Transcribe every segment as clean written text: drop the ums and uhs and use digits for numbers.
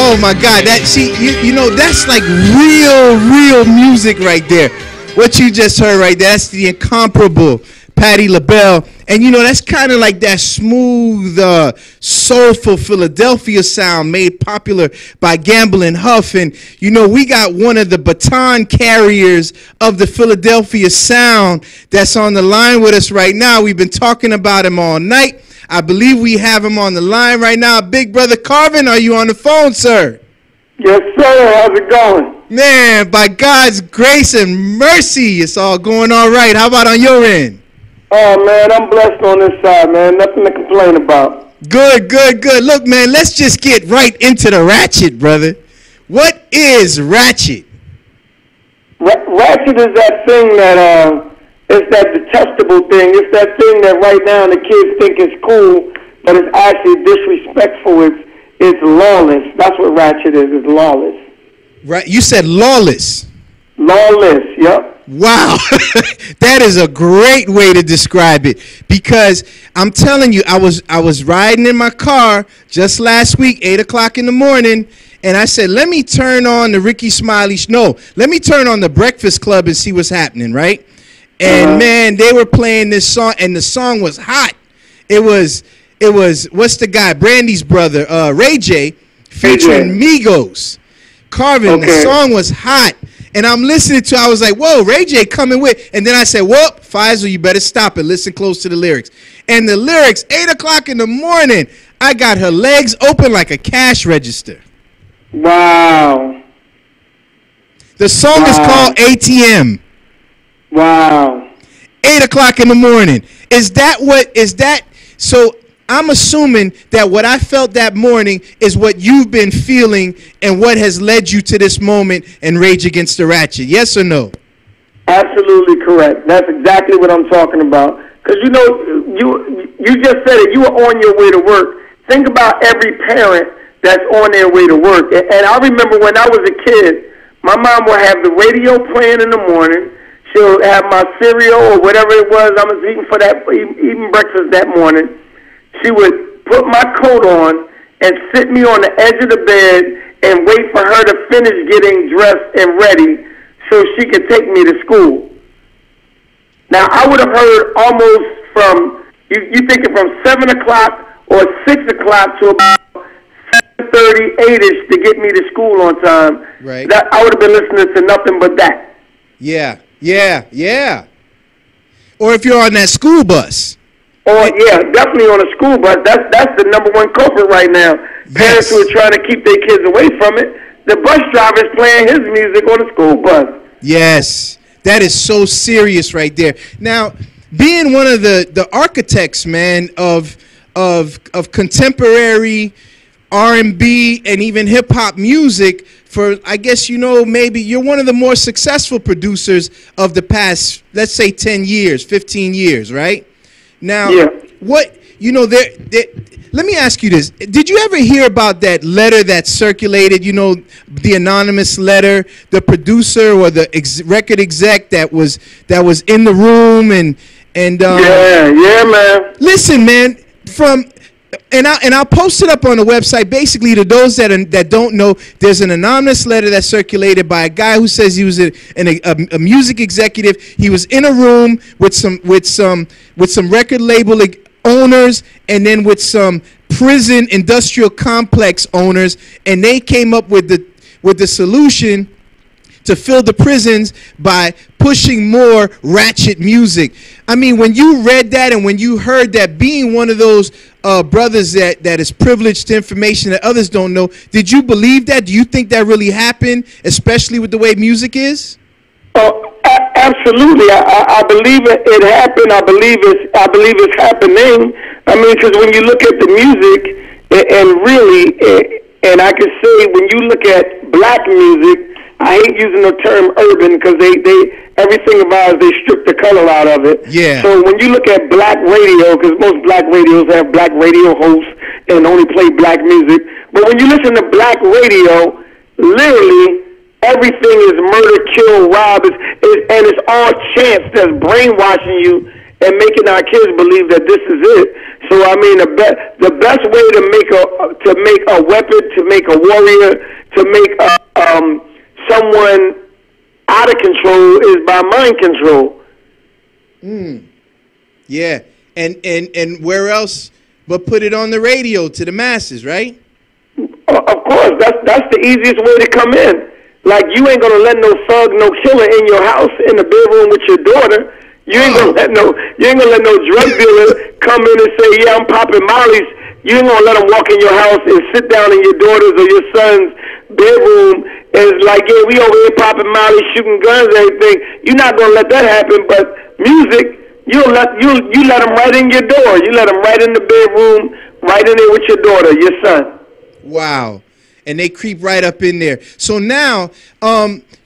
Oh my God, you know that's like real music right there. What you just heard right there, that's the incomparable Patti LaBelle. And you know, that's kind of like that smooth, soulful Philadelphia sound made popular by Gamble and Huff. And you know, we got one of the baton carriers of the Philadelphia sound that's on the line with us right now. We've been talking about him all night. I believe we have him on the line right now. Big brother Carvin, are you on the phone, sir? Yes, sir. How's it going? Man, by God's grace and mercy, it's all going all right. How about on your end? Oh, man, I'm blessed on this side, man. Nothing to complain about. Good. Look, man, let's just get right into the ratchet, brother. What is ratchet? Ratchet is that thing that, it's that detestable thing. It's that thing that right now the kids think is cool, but it's actually disrespectful. It's lawless. That's what ratchet is. It's lawless. Right. You said lawless. Lawless, yep. Wow. That is a great way to describe it, because I'm telling you, I was riding in my car just last week, 8 o'clock in the morning, and I said, let me turn on the Ricky Smiley let me turn on the Breakfast Club and see what's happening, right? And man, they were playing this song, and the song was hot. It was what's the guy, Brandy's brother, Ray J, featuring Migos. Carvin, okay. The song was hot. And I'm listening to it, I was like, whoa, Ray J coming with. And then I said, whoop, Faisal, you better stop it. Listen close to the lyrics. And the lyrics, 8 o'clock in the morning, I got her legs open like a cash register. Wow. The song is called ATM. Wow. 8 o'clock in the morning. Is that, so I'm assuming that what I felt that morning is what you've been feeling and what has led you to this moment in Rage Against the Ratchet. Yes or no? Absolutely correct. That's exactly what I'm talking about. Because, you know, you just said it. You were on your way to work. Think about every parent that's on their way to work. And I remember when I was a kid, my mom would have the radio playing in the morning. She'll have my cereal or whatever it was I was eating breakfast that morning. She would put my coat on and sit me on the edge of the bed and wait for her to finish getting dressed and ready so she could take me to school. Now, I would have heard almost from, you thinking from 7 o'clock or 6 o'clock to about 7:30, 8-ish to get me to school on time. Right. That, I would have been listening to nothing but that. Yeah. Or if you're on that school bus. Oh, yeah, definitely on a school bus. That's the number one culprit right now. Parents who are trying to keep their kids away from it. The bus driver's playing his music on the school bus. Yes, that is so serious right there. Now, being one of the architects, man, of contemporary R&B and even hip-hop music for, I guess, you know, maybe you're one of the more successful producers of the past, let's say 10 years, 15 years, right? Now, what, you know, let me ask you this. Did you ever hear about that letter that circulated, you know, the anonymous letter, the producer or the record exec that was in the room and yeah, man. Listen, man, I'll post it up on the website. Basically, to those that don't know, there's an anonymous letter that circulated by a guy who says he was a music executive. He was in a room with some record label owners and then with some prison industrial complex owners, and they came up with the solution to fill the prisons by pushing more ratchet music. I mean, when you read that and when you heard that, being one of those brothers that is privileged to information that others don't know, did you believe that? Do you think that really happened, especially with the way music is? Oh, absolutely. I believe it happened. I believe it's happening. I mean, because when you look at the music, and really, and I can say when you look at black music, I hate using the term urban because they everything of ours, they strip the color out of it. Yeah. So when you look at black radio, because most black radios have black radio hosts and only play black music, but when you listen to black radio, literally everything is murder, kill, rob, and it's all chance that's brainwashing you and making our kids believe that this is it. So I mean, the best way to make a weapon, to make a warrior, to make someone out of control is by mind control. Yeah, and where else but put it on the radio to the masses, right? Of course, that's the easiest way to come in. Like, you ain't gonna let no thug, no killer in your house in the bedroom with your daughter. You ain't gonna let no drug dealer come in and say, yeah, I'm popping mollies. You ain't gonna let them walk in your house and sit down in your daughter's or your son's bedroom and it's like, yeah, we over here popping mollies, shooting guns, and everything. You're not gonna let that happen. But music, you let them right in your door. You let them right in the bedroom, right in there with your daughter, your son. Wow. And they creep right up in there. So now,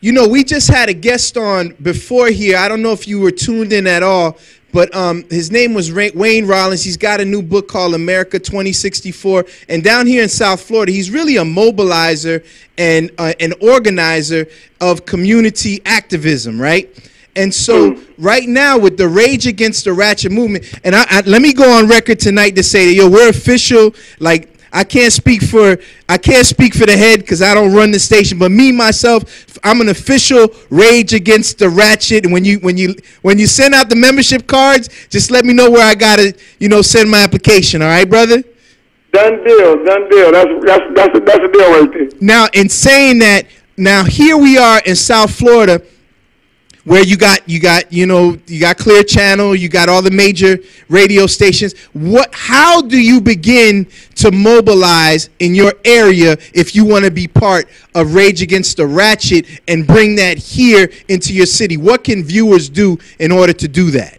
you know, we just had a guest on before here. I don't know if you were tuned in at all, but his name was Wayne Rollins. He's got a new book called America 2064. And down here in South Florida, he's really a mobilizer and an organizer of community activism, right? And so right now with the Rage Against the Ratchet movement, and let me go on record tonight to say that, yo, we're official, like, I can't speak for the head because I don't run the station, but me myself, I'm an official Rage Against the Ratchet. And when you send out the membership cards, just let me know where I gotta, you know, send my application. All right, brother? Done deal. That's a deal right there. Now, in saying that, now here we are in South Florida, where you got Clear Channel, you got all the major radio stations. How do you begin to mobilize in your area if you want to be part of Rage Against the Ratchet and bring that here into your city? What can viewers do in order to do that?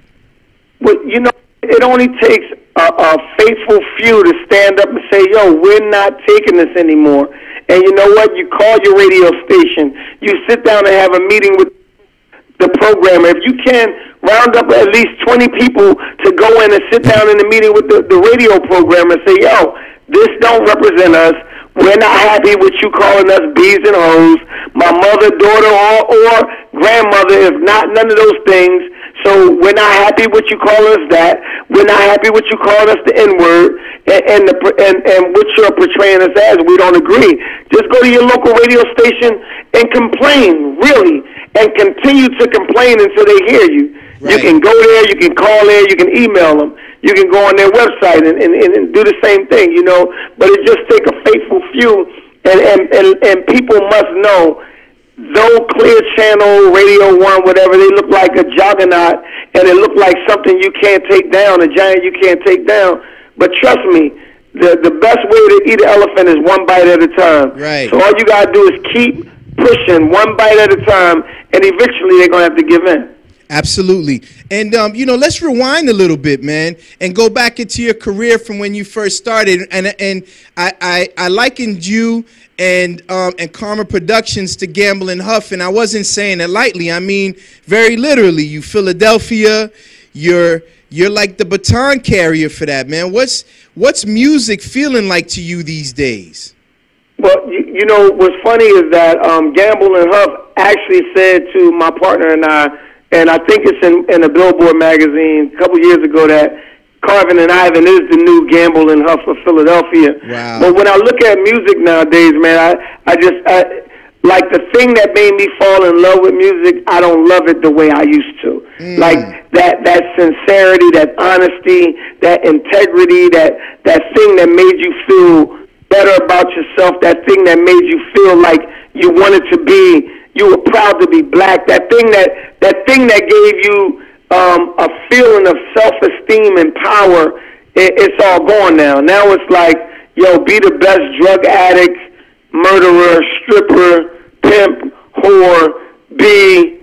Well, you know, it only takes a faithful few to stand up and say, yo, we're not taking this anymore. And you know what? You call your radio station. You sit down and have a meeting with the programmer. If you can round up at least 20 people to go in and sit down in the meeting with the radio programmer and say, yo, this don't represent us. We're not happy with you calling us bees and hoes. My mother, daughter, or grandmother is not none of those things. So we're not happy with you calling us that. We're not happy with you calling us the N-word and what you're portraying us as. We don't agree. Just go to your local radio station and complain, really, and continue to complain until they hear you. Right. You can go there, you can call there, you can email them, you can go on their website and do the same thing, you know. But it just takes a faithful few, and people must know, though Clear Channel, Radio 1, whatever, they look like a juggernaut, and it look like something you can't take down, a giant you can't take down. But trust me, the best way to eat an elephant is one bite at a time. Right. So all you got to do is keep pushing one bite at a time, and eventually they're going to have to give in. Absolutely. And, you know, let's rewind a little bit, man, and go back into your career from when you first started. And I likened you and Karma Productions to Gamble and Huff, and I wasn't saying it lightly. I mean, very literally. You Philadelphia, you're like the baton carrier for that, man. What's music feeling like to you these days? Well, you know, what's funny is that Gamble and Huff actually said to my partner and I think it's in a Billboard magazine a couple years ago, that Carvin and Ivan is the new Gamble and Huff of Philadelphia. Wow. But when I look at music nowadays, man, I just like the thing that made me fall in love with music, I don't love it the way I used to. Like that sincerity, that honesty, that integrity, that thing that made you feel better about yourself, that thing that made you feel like you wanted to be, you were proud to be black, that thing that gave you a feeling of self-esteem and power, it's all gone now. Now it's like, yo, be the best drug addict, murderer, stripper, pimp, whore, be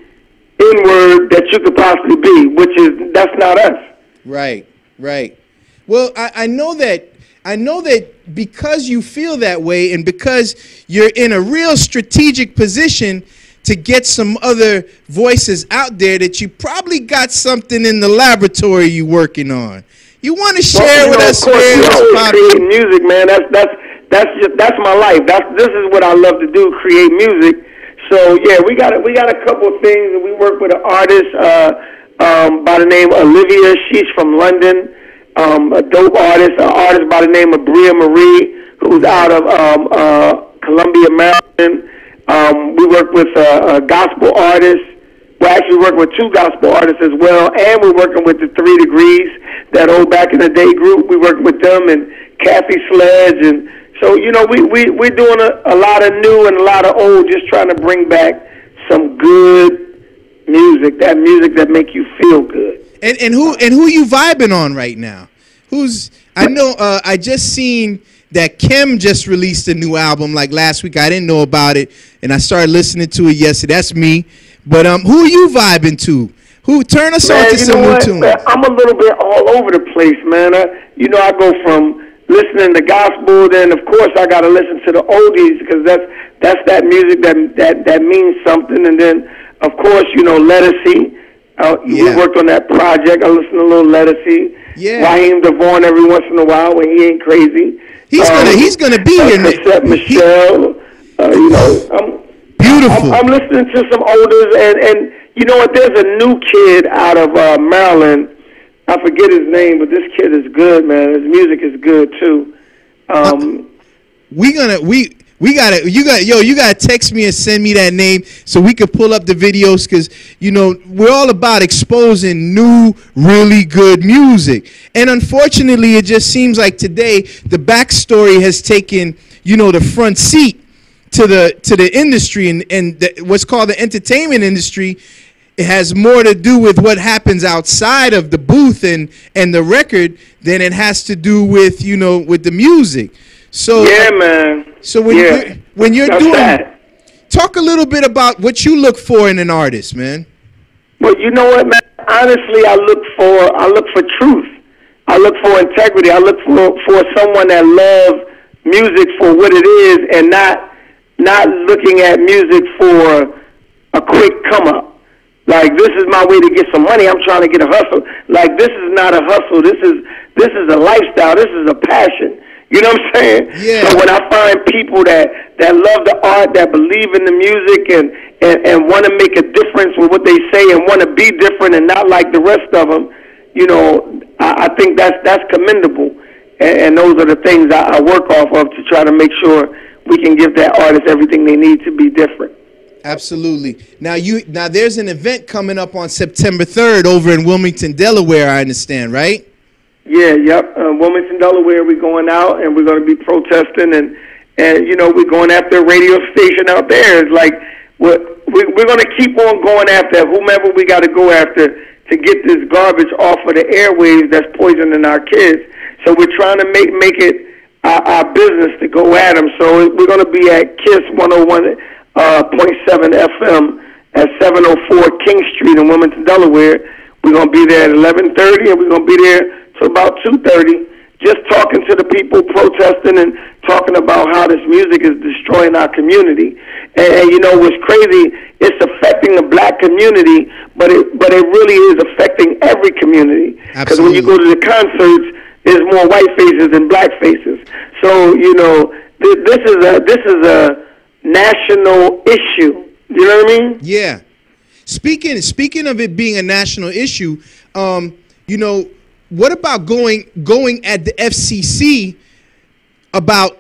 N-word that you could possibly be, that's not us. Right, right. Well, I know that because you feel that way and because you're in a real strategic position to get some other voices out there, that you probably got something in the laboratory you're working on. You want to share with us? Of course, you always create music, man. That's my life. This is what I love to do, create music. So yeah, we got a couple of things, and we work with an artist, by the name of Olivia. She's from London. A dope artist, an artist by the name of Bria Marie, who's out of Columbia, Maryland. We work with a gospel artist. We're actually working with 2 gospel artists as well, and we're working with the 3 Degrees, that old back in the day group. We work with them and Kathy Sledge, and so we're doing a lot of new and a lot of old, just trying to bring back some good music, that music that make you feel good. And who you vibing on right now? I know I just seen that Kim just released a new album like last week. I didn't know about it, and I started listening to it yesterday. That's me. But who are you vibing to? Turn us on to some new tunes. I'm a little bit all over the place, man. I go from listening to gospel, then of course I got to listen to the oldies, because that's that music that means something. And then of course, Lettucey. We worked on that project. I listen to a little Lettucey. Yeah. Raheem DeVaughn every once in a while when he ain't crazy. He's gonna be here. Michelle. I'm beautiful. I'm listening to some olders, and you know what? There's a new kid out of Maryland. I forget his name, but this kid is good, man. His music is good too. You gotta text me and send me that name so we can pull up the videos, because we're all about exposing new, really good music. And unfortunately, it just seems like today the backstory has taken the front seat to the industry, and what's called the entertainment industry. It has more to do with what happens outside of the booth and the record than it has to do with with the music. So yeah, man. So when you're doing that, talk a little bit about what you look for in an artist, man. Well, you know what, man? Honestly, I look for truth. I look for integrity. I look for someone that loves music for what it is, and not looking at music for a quick come up. Like, this is my way to get some money. I'm trying to get a hustle. Like, this is not a hustle. This is a lifestyle. This is a passion. You know what I'm saying? Yeah. So when I find people that love the art, that believe in the music, and want to make a difference with what they say, and want to be different and not like the rest of them, I think that's commendable. And those are the things I work off of to try to make sure we can give that artist everything they need to be different. Absolutely. Now there's an event coming up on September 3rd over in Wilmington, Delaware, I understand, right? Yeah, yep. Wilmington, Delaware, we're going out, and we're going to be protesting, and we're going after a radio station out there. It's like we're going to keep on going after whomever we got to go after to get this garbage off of the airwaves that's poisoning our kids. So we're trying to make it our business to go at them. So we're going to be at KISS 101.7 FM at 704 King Street in Wilmington, Delaware. We're going to be there at 11:30, and we're going to be there till about 2:30, just talking to the people, protesting, and talking about how this music is destroying our community. And what's crazy, it's affecting the black community, but it really is affecting every community. Because when you go to the concerts, there's more white faces than black faces. So this is a national issue. You know what I mean? Yeah. Speaking of it being a national issue, what about going at the FCC about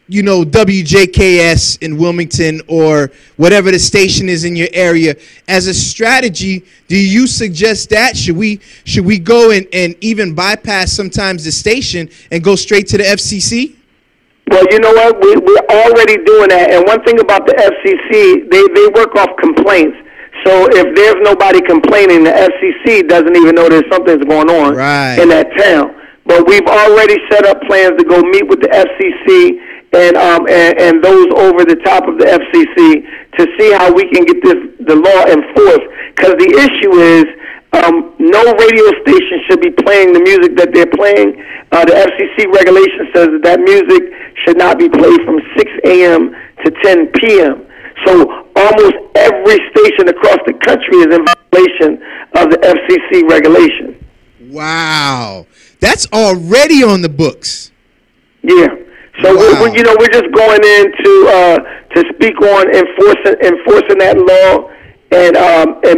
WJKS in Wilmington or whatever the station is in your area as a strategy? Do you suggest that? Should we go and even bypass sometimes the station and go straight to the FCC? Well, you know what? We're already doing that. And one thing about the FCC, they work off complaints. So if there's nobody complaining, the FCC doesn't even know there's something's going on in that town. But we've already set up plans to go meet with the FCC and those over the top of the FCC to see how we can get the law enforced. Because the issue is no radio station should be playing the music that they're playing. The FCC regulation says that music should not be played from 6 a.m. to 10 p.m. So almost every station across the country is in violation of the FCC regulation. Wow. That's already on the books. Yeah. So we're just going in to speak on enforcing that law and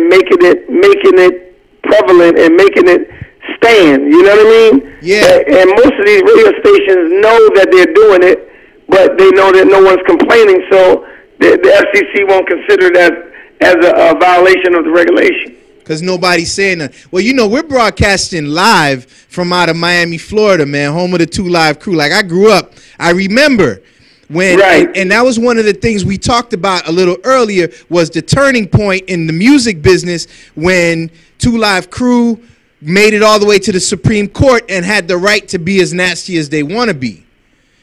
making it prevalent and making it stand. You know what I mean? Yeah. And most of these radio stations know that they're doing it, but they know that no one's complaining, so the FCC won't consider that as a violation of the regulation. Because nobody's saying that. Well, you know, we're broadcasting live from out of Miami, Florida, man, home of the 2 Live crew. Like, I grew up, I remember when, and that was one of the things we talked about a little earlier, was the turning point in the music business when 2 Live crew made it all the way to the Supreme Court and had the right to be as nasty as they want to be.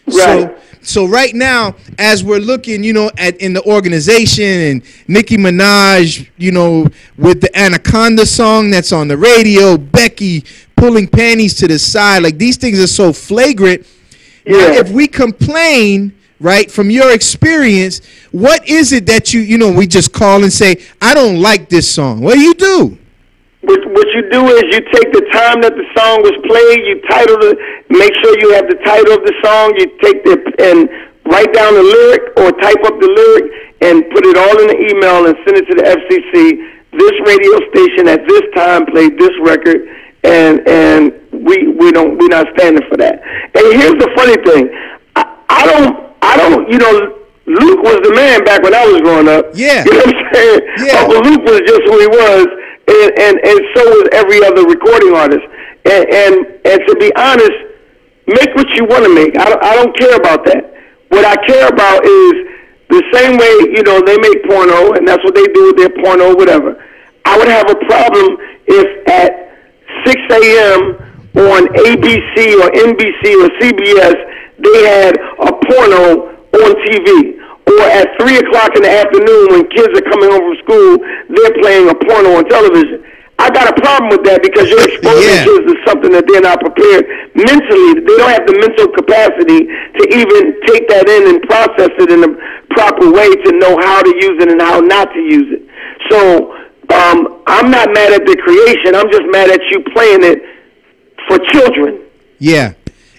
Right. So right now, as we're looking, you know, in the organization and Nicki Minaj, you know, with the Anaconda song that's on the radio, Becky pulling panties to the side, like these things are so flagrant. Yeah. Now, if we complain, right, from your experience, what is it that you know, we just call and say, I don't like this song? What do? What you do is you take the time that the song was played, you title it, make sure you have the title of the song, you take and write down the lyric or type up the lyric and put it all in an email and send it to the FCC. This radio station at this time played this record, and we're not standing for that. And here's the funny thing, I don't, you know, Luke was the man back when I was growing up. Yeah. You know what I'm saying? Yeah. Uncle Luke was just who he was. And so was every other recording artist. And to be honest, make what you want to make. I don't care about that. What I care about is the same way, you know, they make porno, and that's what they do with their porno, whatever. I would have a problem if at 6 a.m. on ABC or NBC or CBS they had a porno on TV. Or at 3 o'clock in the afternoon when kids are coming home from school, they're playing a porno on television. I got a problem with that because you're exposing kids to something that they're not prepared mentally. They don't have the mental capacity to even take that in and process it in a proper way to know how to use it and how not to use it. So I'm not mad at the creation. I'm just mad at you playing it for children. Yeah.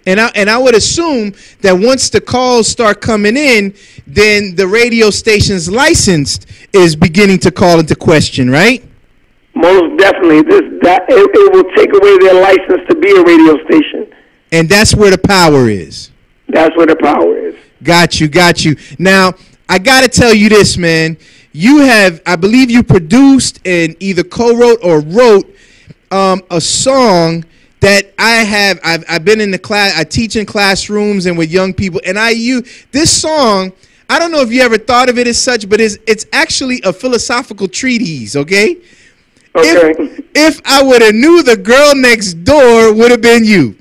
And I would assume that once the calls start coming in, then the radio station's license is beginning to call into question, right? Most definitely. It will take away their license to be a radio station. And that's where the power is. That's where the power is. Got you. Now, I got to tell you this, man. You have, I believe you produced and either co-wrote or wrote a song that I've been in the class, I teach in classrooms and with young people, and this song, I don't know if you ever thought of it as such, but it's actually a philosophical treatise, okay? Okay. If I would have knew the girl next door would have been you,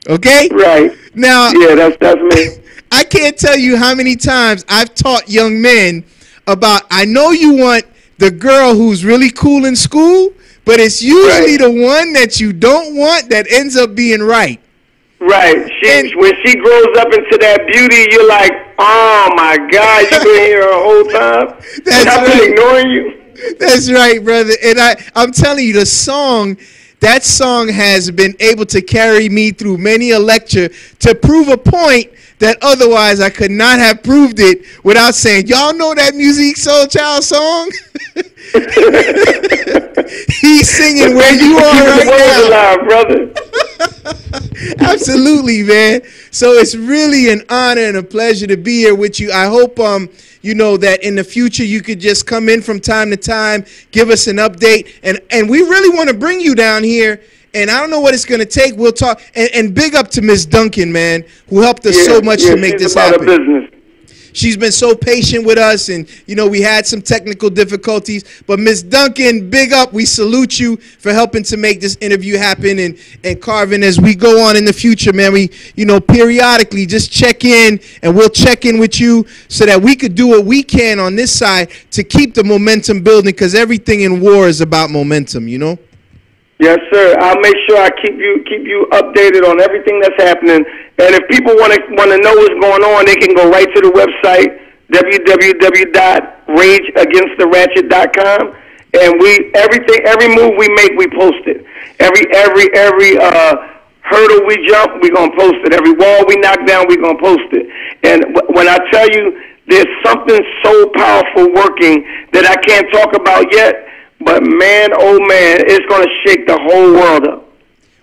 okay? Right. Now, yeah, that's me. I can't tell you how many times I've taught young men about, I know you want the girl who's really cool in school, but it's usually the one that you don't want that ends up being right. Right. When she grows up into that beauty, you're like, oh my God, you've been here the whole time. I've been ignoring you. That's right, brother. And I'm telling you, that song has been able to carry me through many a lecture to prove a point that otherwise I could not have proved it without saying, y'all know that Musique Soul Child song? He's singing where you are right now. Brother. Absolutely, man. So it's really an honor and a pleasure to be here with you. I hope you know that in the future you could just come in from time to time, give us an update, and we really want to bring you down here. And I don't know what it's going to take. We'll talk. And big up to Miss Duncan, man, who helped us so much to make this happen. Business. She's been so patient with us, and, you know, we had some technical difficulties. But, Miss Duncan, big up. We salute you for helping to make this interview happen. And Carvin, as we go on in the future, man, we, you know, periodically just check in, and we'll check in with you so that we could do what we can on this side to keep the momentum building, because everything in war is about momentum, you know? Yes, sir. I'll make sure I keep you updated on everything that's happening. And if people want to know what's going on, they can go right to the website www.rageagainsttheratchet.com. And every move we make, we post it. Every hurdle we jump, we're gonna post it. Every wall we knock down, we're gonna post it. And when I tell you, there's something so powerful working that I can't talk about yet. but man, oh man, it's gonna shake the whole world up.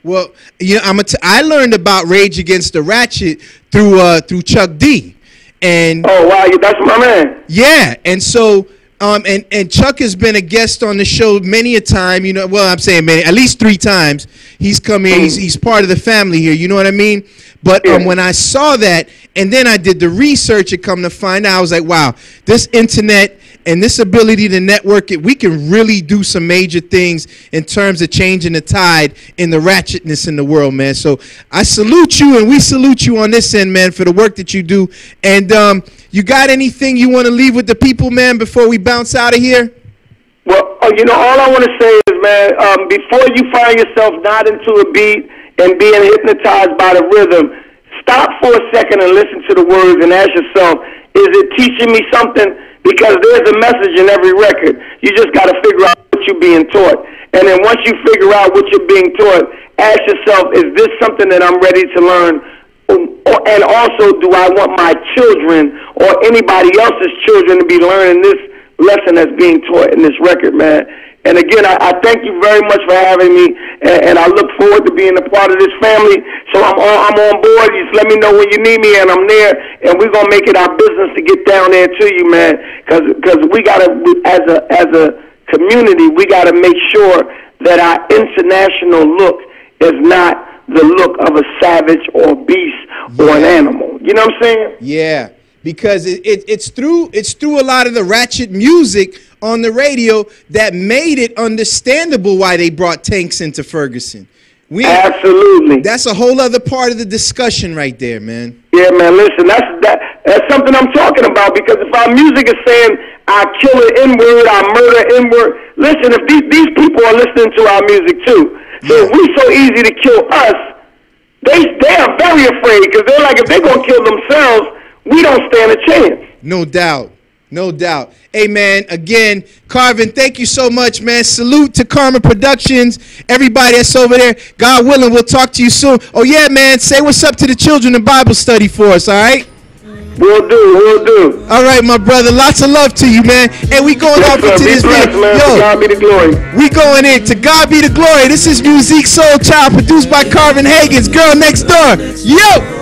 Well, you know, I learned about Rage Against the Ratchet through Chuck D. And oh wow, that's my man. Yeah, and so and Chuck has been a guest on the show many a time. You know, well, I'm saying many, at least 3 times. He's come here. He's part of the family here. You know what I mean? But when I saw that, and then I did the research, and come to find out, I was like, wow, this internet and this ability to network it, we can really do some major things in terms of changing the tide in the ratchetness in the world, man. So I salute you, and we salute you on this end, man, for the work that you do. And you got anything you want to leave with the people, man, before we bounce out of here? Well, you know, all I want to say is, man, before you find yourself nodding to a beat and being hypnotized by the rhythm, stop for a second and listen to the words and ask yourself, is it teaching me something? Because there's a message in every record. You just got to figure out what you're being taught. And then once you figure out what you're being taught, ask yourself, is this something that I'm ready to learn? And also, do I want my children or anybody else's children to be learning this lesson that's being taught in this record, man? And again, I thank you very much for having me, and I look forward to being a part of this family. So I'm on board. You just let me know when you need me, and I'm there. And we're gonna make it our business to get down there to you, man. Because we gotta, as a community, we gotta make sure that our international look is not the look of a savage or beast or an animal. You know what I'm saying? Yeah. Because it's through a lot of the ratchet music on the radio that made it understandable why they brought tanks into Ferguson. Absolutely. That's a whole other part of the discussion right there, man. Yeah, man, listen, that's something I'm talking about, because if our music is saying I kill an N-word, I murder N-word, listen, if these people are listening to our music too, so if we so easy to kill us, they are very afraid, because they're like, if they're going to kill themselves, we don't stand a chance. No doubt. No doubt. Hey, man, again, Carvin, thank you so much, man. Salute to Karma Productions, everybody that's over there. God willing, we'll talk to you soon. Oh, yeah, man, say what's up to the children in Bible study for us, all right? Will do. All right, my brother. Lots of love to you, man. And we going off into this video. Yo, to God be the glory. We going in. To God be the glory. This is Musique Soul Child, produced by Carvin Haggins, Girl Next Door. Yo!